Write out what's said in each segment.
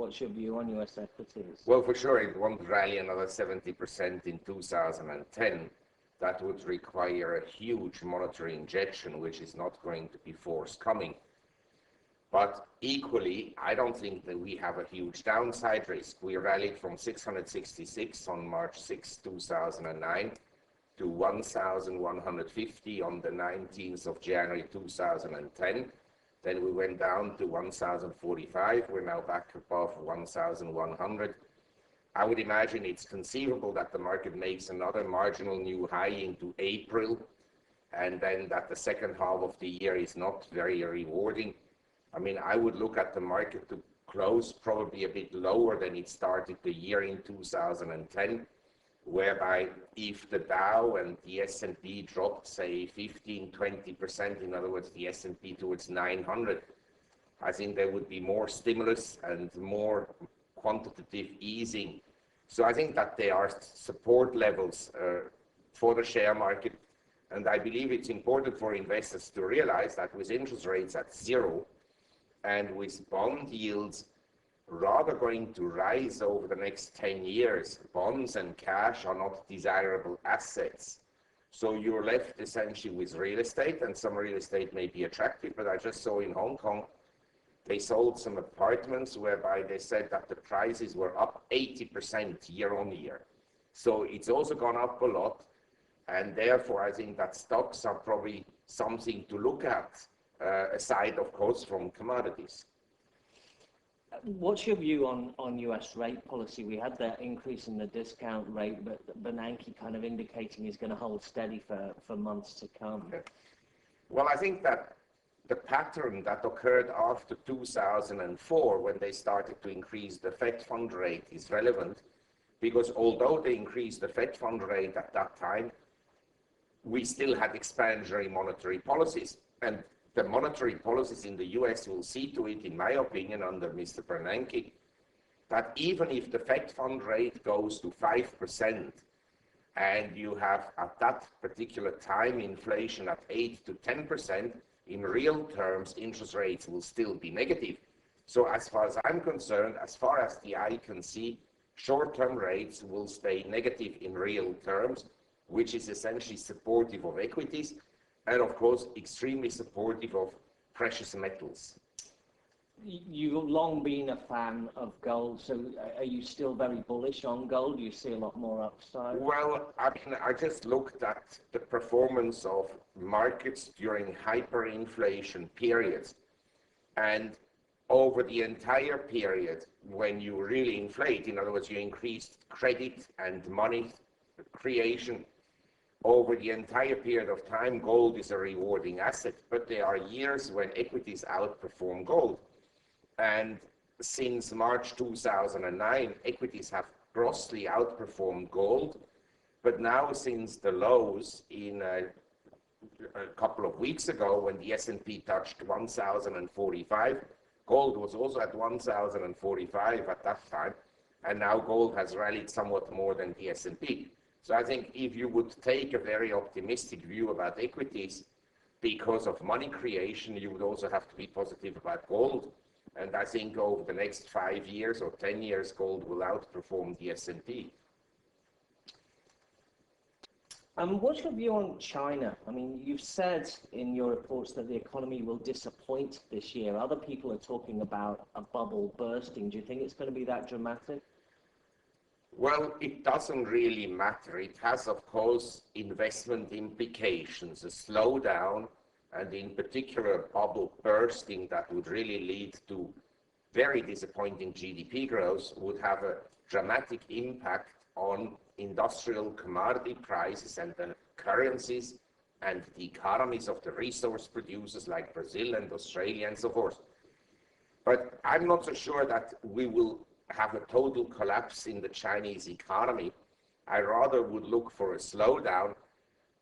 What's your view on US equities? Well, for sure, it won't rally another 70% in 2010. That would require a huge monetary injection, which is not going to be forthcoming. But equally, I don't think that we have a huge downside risk. We rallied from 666 on March 6, 2009 to 1,150 on the 19th of January 2010. Then we went down to 1,045. We're now back above 1,100. I would imagine it's conceivable that the market makes another marginal new high into April, and then that the second half of the year is not very rewarding. I mean, I would look at the market to close probably a bit lower than it started the year in 2010, whereby if the Dow and the S&P dropped, say, 15-20%, in other words, the S&P towards 900, I think there would be more stimulus and more quantitative easing. So I think that there are support levels for the share market, and I believe it's important for investors to realize that with interest rates at zero and with bond yields rather going to rise over the next 10 years, bonds and cash are not desirable assets. So you're left essentially with real estate, and some real estate may be attractive, but I just saw in Hong Kong, they sold some apartments whereby they said that the prices were up 80% year on year. So it's also gone up a lot, and therefore I think that stocks are probably something to look at, aside, of course, from commodities. What's your view on US rate policy? We had that increase in the discount rate, but Bernanke kind of indicating he's going to hold steady for months to come. Well, I think that the pattern that occurred after 2004, when they started to increase the Fed fund rate, is relevant, because although they increased the Fed fund rate at that time, we still had expansionary monetary policies. And the monetary policies in the US will see to it, in my opinion, under Mr. Bernanke, that even if the Fed fund rate goes to 5%, and you have at that particular time inflation at 8 to 10%, in real terms, interest rates will still be negative. So as far as I'm concerned, as far as the eye can see, short-term rates will stay negative in real terms, which is essentially supportive of equities, and of course, extremely supportive of precious metals. You've long been a fan of gold, so are you still very bullish on gold? Do you see a lot more upside? Well, I just looked at the performance of markets during hyperinflation periods. And over the entire period, when you really inflate, in other words, you increase credit and money creation, over the entire period of time, gold is a rewarding asset. But there are years when equities outperform gold. And since March 2009, equities have grossly outperformed gold. But now, since the lows in a couple of weeks ago, when the S&P touched 1,045, gold was also at 1,045 at that time. And now gold has rallied somewhat more than the S&P. So I think if you would take a very optimistic view about equities because of money creation, you would also have to be positive about gold. And I think over the next 5 years or 10 years, gold will outperform the S&P. What's your view on China? I mean, you've said in your reports that the economy will disappoint this year. Other people are talking about a bubble bursting. Do you think it's going to be that dramatic? Well, it doesn't really matter. It has, of course, investment implications, a slowdown, and in particular, a bubble bursting that would really lead to very disappointing GDP growth would have a dramatic impact on industrial commodity prices and the currencies and the economies of the resource producers like Brazil and Australia and so forth. But I'm not so sure that we will have a total collapse in the Chinese economy. I rather would look for a slowdown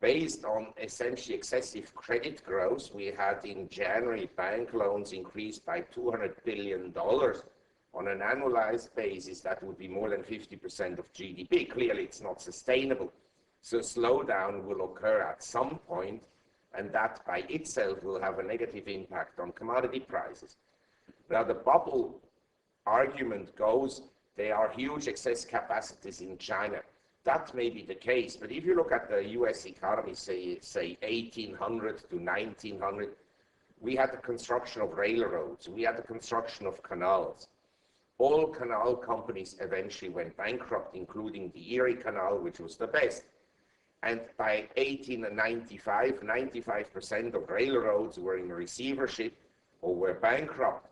based on essentially excessive credit growth. We had in January bank loans increased by $200 billion. On an annualized basis, that would be more than 50% of GDP. Clearly, it's not sustainable. So slowdown will occur at some point, and that by itself will have a negative impact on commodity prices. Now, the bubble, argument goes, there are huge excess capacities in China. That may be the case, but if you look at the US economy, say 1800 to 1900, we had the construction of railroads, we had the construction of canals. All canal companies eventually went bankrupt, including the Erie Canal, which was the best. And by 1895, 95% of railroads were in receivership or were bankrupt.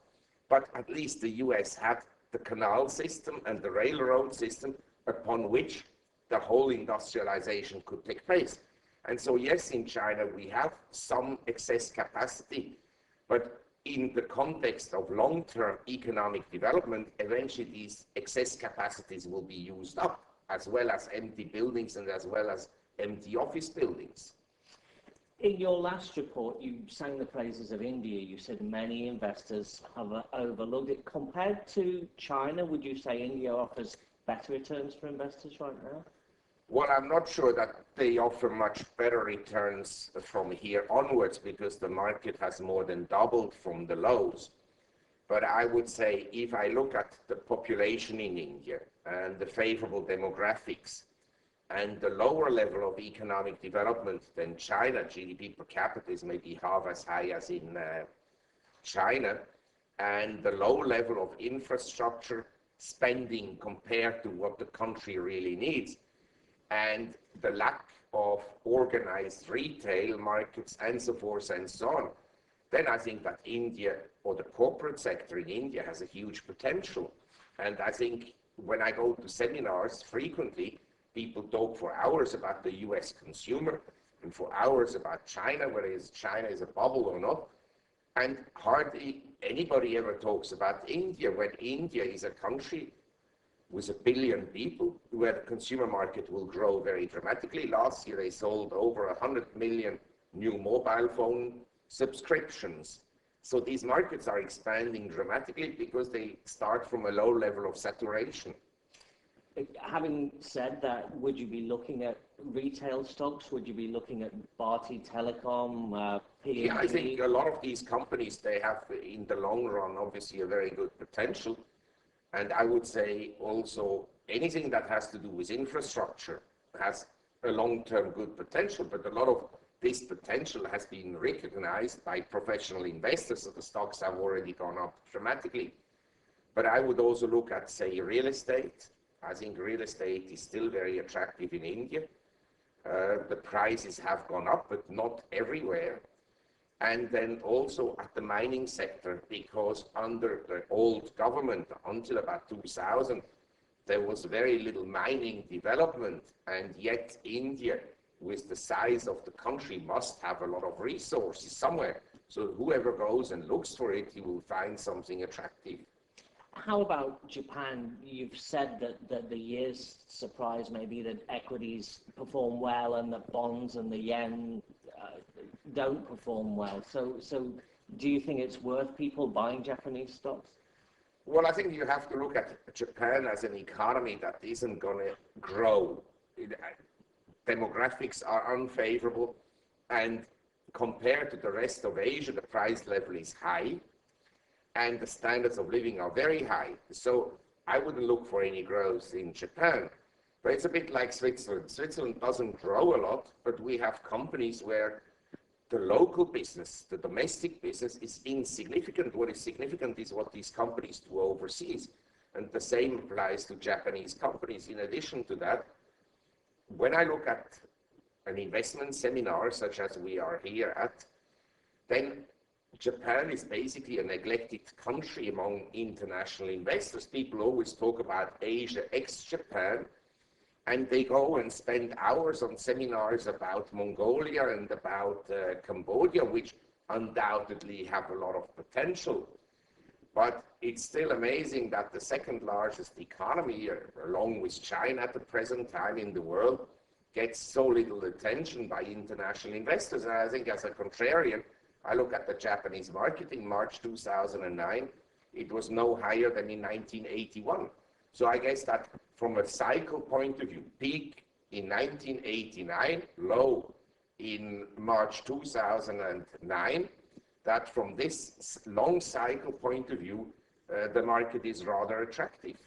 But at least the US had the canal system and the railroad system upon which the whole industrialization could take place. And so yes, in China we have some excess capacity, but in the context of long-term economic development, eventually these excess capacities will be used up, as well as empty buildings and as well as empty office buildings. In your last report, you sang the praises of India. You said many investors have overlooked it. Compared to China, would you say India offers better returns for investors right now? Well, I'm not sure that they offer much better returns from here onwards because the market has more than doubled from the lows. But I would say if I look at the population in India and the favorable demographics and the lower level of economic development than China, GDP per capita is maybe half as high as in China, and the low level of infrastructure spending compared to what the country really needs, and the lack of organized retail markets and so forth and so on, then I think that India, or the corporate sector in India, has a huge potential. And I think when I go to seminars frequently, people talk for hours about the US consumer and for hours about China, whether China is a bubble or not. And hardly anybody ever talks about India, when India is a country with 1 billion people, where the consumer market will grow very dramatically. Last year, they sold over 100 million new mobile phone subscriptions. So these markets are expanding dramatically because they start from a low level of saturation. Having said that, would you be looking at retail stocks? Would you be looking at Bharti Telecom, P&G? Yeah, I think a lot of these companies, they have, in the long run, obviously a very good potential. And I would say also anything that has to do with infrastructure has a long-term good potential, but a lot of this potential has been recognized by professional investors, so the stocks have already gone up dramatically. But I would also look at, say, real estate. I think real estate is still very attractive in India. The prices have gone up, but not everywhere. And then also at the mining sector, because under the old government, until about 2000, there was very little mining development, and yet India, with the size of the country, must have a lot of resources somewhere. So whoever goes and looks for it, he will find something attractive. How about Japan? You've said that the year's surprise may be that equities perform well and that bonds and the yen don't perform well. So do you think it's worth people buying Japanese stocks? Well, I think you have to look at Japan as an economy that isn't going to grow. Demographics are unfavorable, and compared to the rest of Asia, the price level is high, and the standards of living are very high. So I wouldn't look for any growth in Japan. But it's a bit like Switzerland. Switzerland doesn't grow a lot, but we have companies where the local business, the domestic business, is insignificant. What is significant is what these companies do overseas. And the same applies to Japanese companies. In addition to that, when I look at an investment seminar, such as we are here at, then Japan is basically a neglected country among international investors. People always talk about Asia ex-Japan, and they go and spend hours on seminars about Mongolia and about Cambodia, which undoubtedly have a lot of potential. But it's still amazing that the second largest economy, along with China at the present time in the world, gets so little attention by international investors. And I think as a contrarian, I look at the Japanese market in March 2009, it was no higher than in 1981. So I guess that from a cycle point of view, peak in 1989, low in March 2009, that from this long cycle point of view, the market is rather attractive.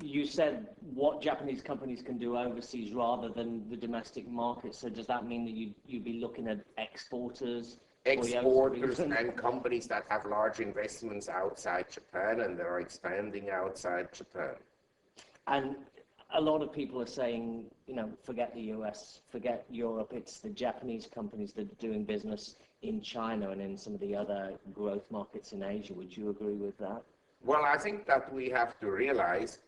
You said what Japanese companies can do overseas rather than the domestic market. So does that mean that you'd be looking at exporters? Exporters and companies that have large investments outside Japan and they are expanding outside Japan. And a lot of people are saying, you know, forget the US, forget Europe, it's the Japanese companies that are doing business in China and in some of the other growth markets in Asia. Would you agree with that? Well, I think that we have to realize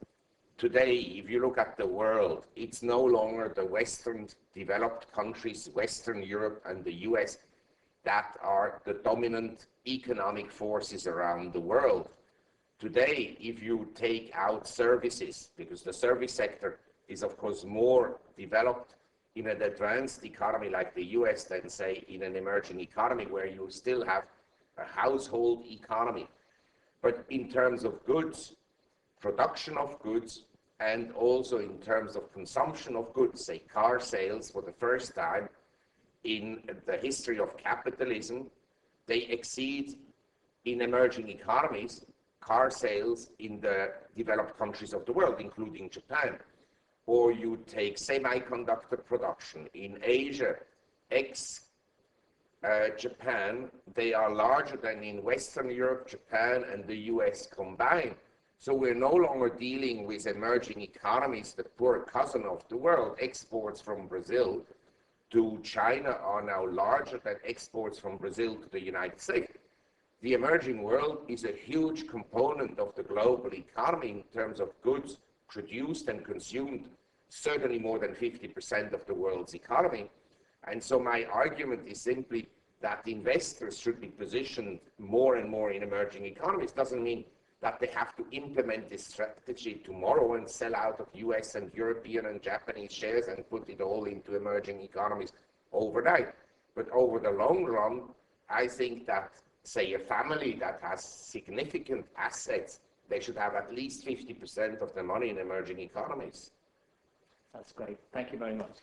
today, if you look at the world, it's no longer the Western developed countries, Western Europe and the US, that are the dominant economic forces around the world. Today, if you take out services, because the service sector is of course more developed in an advanced economy like the US than say in an emerging economy where you still have a household economy. But in terms of goods, production of goods, and also in terms of consumption of goods, say car sales for the first time in the history of capitalism, they exceed in emerging economies car sales in the developed countries of the world, including Japan. Or you take semiconductor production in Asia, Japan, they are larger than in Western Europe, Japan, and the US combined. So we're no longer dealing with emerging economies, the poor cousin of the world. Exports from Brazil to China are now larger than exports from Brazil to the United States. The emerging world is a huge component of the global economy in terms of goods produced and consumed, certainly more than 50% of the world's economy. And so my argument is simply that investors should be positioned more and more in emerging economies. Doesn't mean that they have to implement this strategy tomorrow and sell out of US and European and Japanese shares and put it all into emerging economies overnight. But over the long run, I think that, say, a family that has significant assets, they should have at least 50% of their money in emerging economies. That's great. Thank you very much.